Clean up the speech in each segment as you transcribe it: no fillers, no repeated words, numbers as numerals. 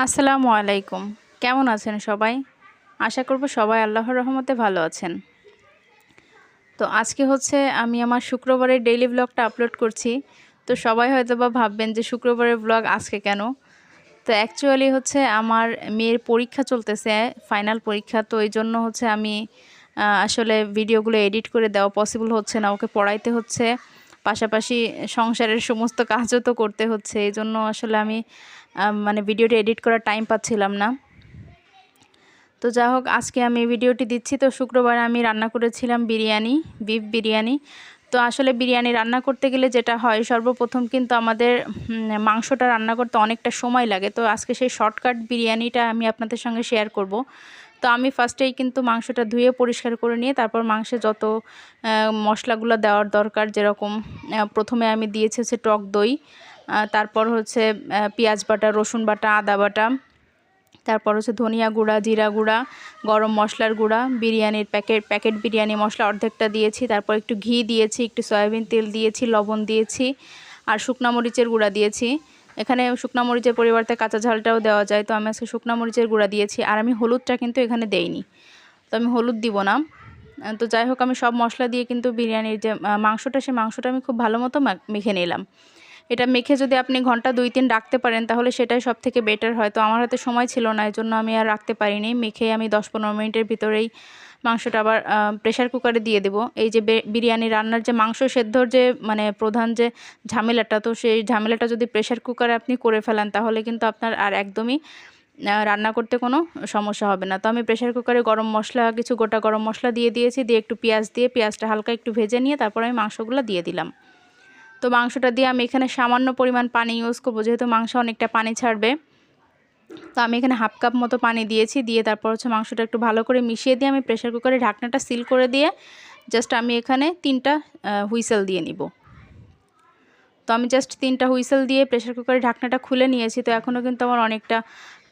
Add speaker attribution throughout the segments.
Speaker 1: আসসালামু আলাইকুম। কেমন আছেন সবাই? আশা করব সবাই আল্লাহর রহমতে ভালো আছেন। তো আজকে হচ্ছে আমি আমার শুক্রবারের ডেইলি ব্লগটা আপলোড করছি। তো সবাই হয়তোবা ভাববেন যে শুক্রবারের ব্লগ আজকে কেন? তো অ্যাকচুয়ালি হচ্ছে আমার মেয়ের পরীক্ষা চলতেছে, ফাইনাল পরীক্ষা। তো এইজন্য হচ্ছে আমি আসলে ভিডিওগুলো এডিট করে দেওয়া পসিবল হচ্ছে না। ওকে পড়াইতে হচ্ছে, পাশাপাশি সংসারের সমস্ত কাজও তো করতে হচ্ছে। এইজন্য আসলে আমি মানে ভিডিওটা এডিট করার টাইম পাচ্ছিলাম না। তো যা হোক, আজকে আমি ভিডিওটি দিচ্ছি। তো শুক্রবার আমি রান্না করেছিলাম বিরিয়ানি, বিফ বিরিয়ানি। তো আসলে বিরিয়ানি রান্না করতে গেলে যেটা হয়, সর্বপ্রথম কিন্তু আমাদের মাংসটা রান্না করতে অনেকটা সময় লাগে। তো আজকে সেই শর্টকাট বিরিয়ানিটা আমি আপনাদের সঙ্গে শেয়ার করব। তো আমি ফার্স্টেই কিন্তু মাংসটা ধুয়ে পরিষ্কার করে নিয়ে তারপর মাংসে যত মশলাগুলো দেওয়ার দরকার, যেরকম প্রথমে আমি দিয়েছি হচ্ছে টক দই, তারপর হচ্ছে পেঁয়াজ বাটা, রসুন বাটা, আদা বাটা, তারপর হচ্ছে ধনিয়া গুঁড়া, জিরা গুঁড়া, গরম মশলার গুঁড়া, বিরিয়ানির প্যাকেট বিরিয়ানি মশলা অর্ধেকটা দিয়েছি, তারপর একটু ঘি দিয়েছি, একটু সয়াবিন তেল দিয়েছি, লবণ দিয়েছি, আর শুকনা মরিচের গুঁড়া দিয়েছি। এখানে শুকনা মরিচের পরিবর্তে কাঁচা ঝালটাও দেওয়া যায়, তো আমি আজকে শুকনা মরিচের গুঁড়া দিয়েছি। আর আমি হলুদটা কিন্তু এখানে দেইনি, তো আমি হলুদ দিব না। তো যাই হোক, আমি সব মশলা দিয়ে কিন্তু বিরিয়ানির যে মাংসটা, সেই মাংসটা আমি খুব ভালো মতো মেখে নিলাম। এটা মেখে যদি আপনি ঘন্টা 2-3 রাখতে পারেন তাহলে সেটাই সব থেকে বেটার হয়। তো আমার হাতে সময় ছিল না, এই জন্য আমি আর রাখতে পারিনি। মেখে আমি 10-15 মিনিটের ভিতরেই মাংসটা আবার প্রেশার কুকারে দিয়ে দেব। এই যে বিরিয়ানি রান্নার যে মাংস সেদ্ধর যে মানে প্রধান যে ঝামেলাটা, তো সেই ঝামেলাটা যদি প্রেশার কুকারে আপনি করে ফেলেন তাহলে কিন্তু আপনার আর একদমই রান্না করতে কোনো সমস্যা হবে না। তো আমি প্রেশার কুকারে গরম মশলা, কিছু গোটা গরম মশলা দিয়ে দিয়েছি, দিয়ে একটু পেঁয়াজ দিয়ে পেঁয়াজটা হালকা একটু ভেজে নিয়ে তারপর আমি মাংসগুলো দিয়ে দিলাম। তো মাংসটা দিয়ে আমি এখানে সামান্য পরিমাণ পানি ইউজ করবো, যেহেতু মাংস অনেকটা পানি ছাড়বে। তো আমি এখানে হাফ কাপ মতো পানি দিয়েছি, দিয়ে তারপর হচ্ছে মাংসটা একটু ভালো করে মিশিয়ে দিয়ে আমি প্রেশার কুকারে ঢাকনাটা সিল করে দিয়ে জাস্ট আমি এখানে 3টা হুইসেল দিয়ে নিব। তো আমি জাস্ট 3টা হুইসেল দিয়ে প্রেশার কুকারে ঢাকনাটা খুলে নিয়েছি। তো এখনও কিন্তু আমার অনেকটা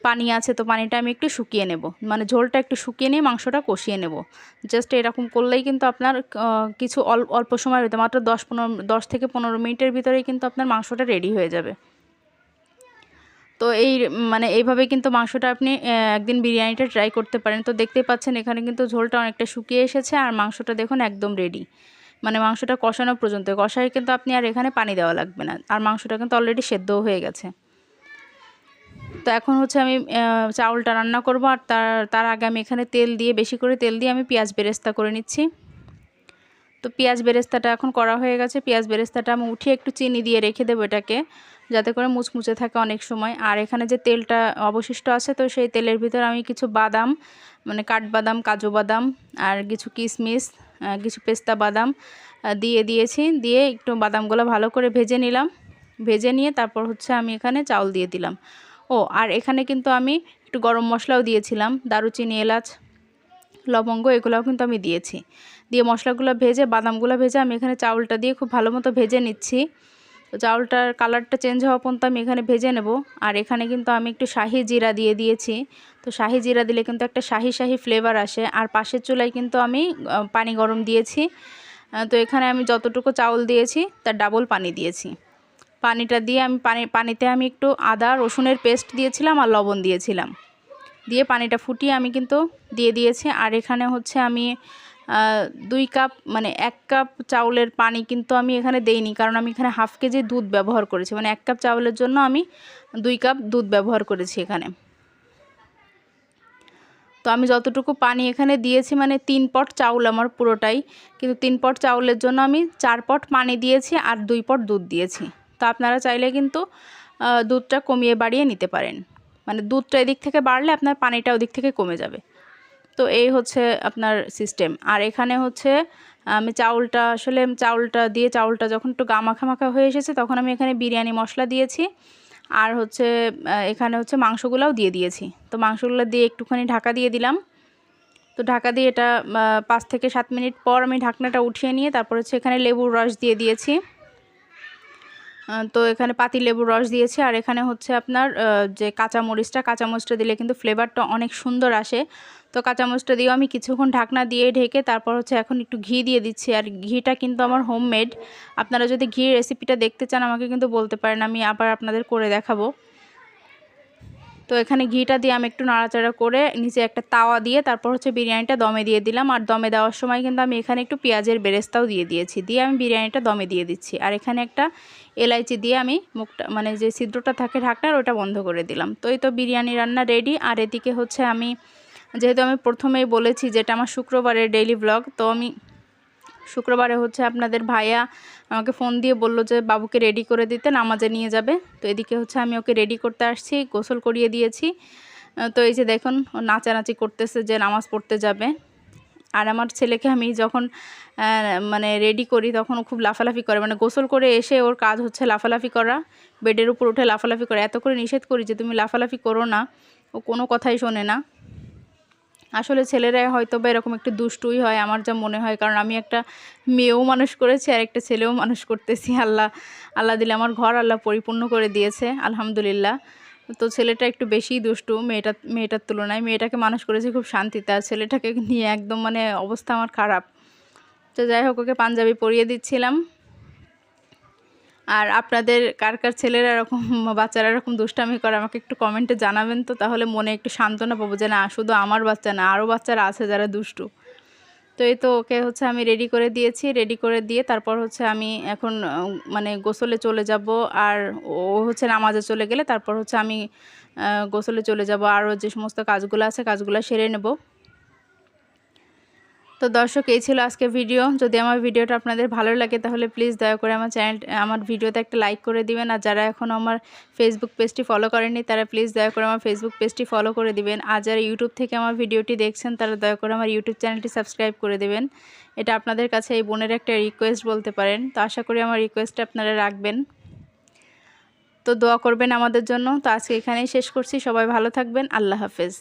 Speaker 1: পানি আছে, তো পানিটা আমি একটু শুকিয়ে নেব, মানে ঝোলটা একটু শুকিয়ে নিয়ে মাংসটা কষিয়ে নেব। জাস্ট এরকম করলেই কিন্তু আপনার কিছু অল্প সময়ের ভিতরে, মাত্র 10 থেকে 15 মিনিটের ভিতরেই কিন্তু আপনার মাংসটা রেডি হয়ে যাবে। তো মানে এইভাবে কিন্তু মাংসটা আপনি একদিন বিরিয়ানিটা ট্রাই করতে পারেন। তো দেখতেই পাচ্ছেন এখানে কিন্তু ঝোলটা অনেকটা শুকিয়ে এসেছে, আর মাংসটা দেখুন একদম রেডি। মানে মাংসটা কষানো পর্যন্ত, কষায় কিন্তু আপনি আর এখানে পানি দেওয়া লাগবে না, আর মাংসটা কিন্তু অলরেডি সেদ্ধও হয়ে গেছে। তো এখন হচ্ছে আমি চাউলটা রান্না করব, আর তার আগে আমি এখানে তেল দিয়ে, বেশি করে তেল দিয়ে আমি পেঁয়াজ বেরেস্তা করে নিচ্ছি। তো পেঁয়াজ বেরেস্তাটা এখন করা হয়ে গেছে। পেঁয়াজ বেরেস্তাটা আমি উঠিয়ে একটু চিনি দিয়ে রেখে দেবো এটাকে, যাতে করে মুচমুচে থাকে অনেক সময়। আর এখানে যে তেলটা অবশিষ্ট আছে, তো সেই তেলের ভিতর আমি কিছু বাদাম, মানে কাঠবাদাম, কাজু বাদাম, আর কিছু কিশমিশ, কিছু পেস্তা বাদাম দিয়ে দিয়েছি। দিয়ে একটু বাদামগুলো ভালো করে ভেজে নিলাম। ভেজে নিয়ে তারপর হচ্ছে আমি এখানে চাউল দিয়ে দিলাম। আর এখানে কিন্তু আমি একটু গরম মশলাও দিয়েছিলাম, দারুচিনি, এলাচ, লবঙ্গ, এগুলোও কিন্তু আমি দিয়েছি। দিয়ে মশলাগুলো ভেজে, বাদামগুলো ভেজে আমি এখানে চাউলটা দিয়ে খুব ভালো মতো ভেজে নিচ্ছি। তো চাউলটার কালারটা চেঞ্জ হওয়া পর্যন্ত আমি এখানে ভেজে নেব। আর এখানে কিন্তু আমি একটু শাহি জিরা দিয়ে দিয়েছি। তো শাহি জিরা দিলে কিন্তু একটা শাহি শাহি ফ্লেভার আসে। আর পাশের চুলায় কিন্তু আমি পানি গরম দিয়েছি। তো এখানে আমি যতটুকু চাউল দিয়েছি তার ডাবল পানি দিয়েছি। পানিটা দিয়ে আমি পানিতে আমি একটু আদা রসুনের পেস্ট দিয়েছিলাম আর লবণ দিয়েছিলাম। দিয়ে পানিটা ফুটিয়ে আমি কিন্তু দিয়ে দিয়েছি। আর এখানে হচ্ছে আমি 2 কাপ, মানে 1 কাপ চাউলের পানি কিন্তু আমি এখানে দেইনি, কারণ আমি এখানে হাফ কেজি দুধ ব্যবহার করেছি। মানে 1 কাপ চাউলের জন্য আমি 2 কাপ দুধ ব্যবহার করেছি এখানে। তো আমি যতটুকু পানি এখানে দিয়েছি, মানে 3 পট চাউল আমার পুরোটাই, কিন্তু 3 পট চাউলের জন্য আমি 4 পট পানি দিয়েছি আর 2 পট দুধ দিয়েছি। তো আপনারা চাইলে কিন্তু দুধটা কমিয়ে বাড়িয়ে নিতে পারেন, মানে দুধটা এদিক থেকে বাড়লে আপনার পানিটা ওদিক থেকে কমে যাবে। তো এই হচ্ছে আপনার সিস্টেম। আর এখানে হচ্ছে আমি চাউলটা দিয়ে, চাউলটা যখন একটু মাখা মাখা হয়ে এসেছে তখন আমি এখানে বিরিয়ানি মশলা দিয়েছি। আর হচ্ছে এখানে হচ্ছে মাংসগুলোও দিয়ে দিয়েছি। তো মাংসগুলো দিয়ে একটুখানি ঢাকা দিয়ে দিলাম। তো ঢাকা দিয়ে এটা 5 থেকে 7 মিনিট পর আমি ঢাকনাটা উঠিয়ে নিয়ে তারপর হচ্ছে এখানে লেবুর রস দিয়ে দিয়েছি। তো এখানে পাতিলেবুর রস দিয়েছি। আর এখানে হচ্ছে আপনার যে কাঁচামরিচটা দিলে কিন্তু ফ্লেভারটা অনেক সুন্দর আসে। তো কাঁচামরিচটা দিয়েও আমি কিছুক্ষণ ঢাকনা দিয়ে ঢেকে তারপর হচ্ছে এখন একটু ঘি দিয়ে দিচ্ছি। আর ঘিটা কিন্তু আমার হোমমেড। আপনারা যদি ঘির রেসিপিটা দেখতে চান আমাকে কিন্তু বলতে পারেন, আমি আবার আপনাদের করে দেখাবো। তো এখানে ঘিটা দিয়ে আমি একটু নাড়াচাড়া করে নিচে একটা তাওয়া দিয়ে তারপর হচ্ছে বিরিয়ানিটা দমে দিয়ে দিলাম। আর দমে দেওয়ার সময় কিন্তু আমি এখানে একটু পেঁয়াজের বেরেস্তাও দিয়ে দিয়েছি, দিয়ে আমি বিরিয়ানিটা দমে দিয়ে দিচ্ছি। আর এখানে একটা এলাইচি দিয়ে আমি মুখটা মানে যে ছিদ্রটা থাকে ঢাকনার ওটা বন্ধ করে দিলাম। তো এই তো বিরিয়ানি রান্না রেডি। আর এদিকে হচ্ছে আমি যেহেতু আমি প্রথমেই বলেছি যেটা আমার শুক্রবারের ডেইলি ব্লগ, তো আমি শুক্রবারে হচ্ছে আপনাদের ভাইয়া আমাকে ফোন দিয়ে বললো যে বাবুকে রেডি করে দিতে, নামাজে নিয়ে যাবে। তো এদিকে হচ্ছে আমি ওকে রেডি করতে আসছি, গোসল করিয়ে দিয়েছি। তো এই যে দেখুন ও নাচানাচি করতেছে যে নামাজ পড়তে যাবে। আর আমার ছেলেকে আমি যখন মানে রেডি করি তখন ও খুব লাফালাফি করে, মানে গোসল করে এসে ওর কাজ হচ্ছে লাফালাফি করা, বেডের উপর উঠে লাফালাফি করে। এত করে নিষেধ করি যে তুমি লাফালাফি করো না, ও কোনো কথাই শোনে না। আসলে ছেলেরা হয়তো বা এরকম একটু দুষ্টুই হয় আমার যা মনে হয়, কারণ আমি একটা মেয়েও মানুষ করেছি আর একটা ছেলেও মানুষ করতেছি। আল্লাহ দিলে আমার ঘর আল্লাহ পরিপূর্ণ করে দিয়েছে আলহামদুলিল্লাহ। তো ছেলেটা একটু বেশিই দুষ্টু মেয়েটার তুলনায়। মেয়েটাকে মানুষ করেছি খুব শান্তিতে, আর ছেলেটাকে নিয়ে একদম মানে অবস্থা আমার খারাপ। তো যাই হোক ওকে পাঞ্জাবি পরিয়ে দিচ্ছিলাম। আর আপনাদের কার কার ছেলেরা এরকম বাচ্চারা এরকম দুষ্টামি করে আমাকে একটু কমেন্টে জানাবেন, তো তাহলে মনে একটু সান্ত্বনা পাবো যে না শুধু আমার বাচ্চা না, আরও বাচ্চারা আছে যারা দুষ্টু। তো এই তো ওকে হচ্ছে আমি রেডি করে দিয়েছি, রেডি করে দিয়ে তারপর হচ্ছে আমি এখন মানে গোসলে চলে যাব। আর ও হচ্ছে নামাজে চলে গেলে তারপর হচ্ছে আমি গোসলে চলে যাব, আরও যে সমস্ত কাজগুলো আছে কাজগুলো সেরে নেব। তো দর্শক এই ছিল আজকে ভিডিও। যদি আমার ভিডিওটা আপনাদের ভালো লাগে তাহলে প্লিজ দয়া করে আমার ভিডিওতে একটা লাইক করে দিবেন। আর যারা এখনও আমার ফেসবুক পেজটি ফলো করেননি তারা প্লিজ দয়া করে আমার ফেসবুক পেজটি ফলো করে দিবেন। আর যারা ইউটিউব থেকে আমার ভিডিওটি দেখছেন তারা দয়া করে আমার ইউটিউব চ্যানেলটি সাবস্ক্রাইব করে দেবেন। এটা আপনাদের কাছে এই বোনের একটা রিকোয়েস্ট বলতে পারেন। তো আশা করি আমার রিকোয়েস্টটা আপনারা রাখবেন। তো দোয়া করবেন আমাদের জন্য। তো আজকে এখানেই শেষ করছি। সবাই ভালো থাকবেন। আল্লাহ হাফেজ।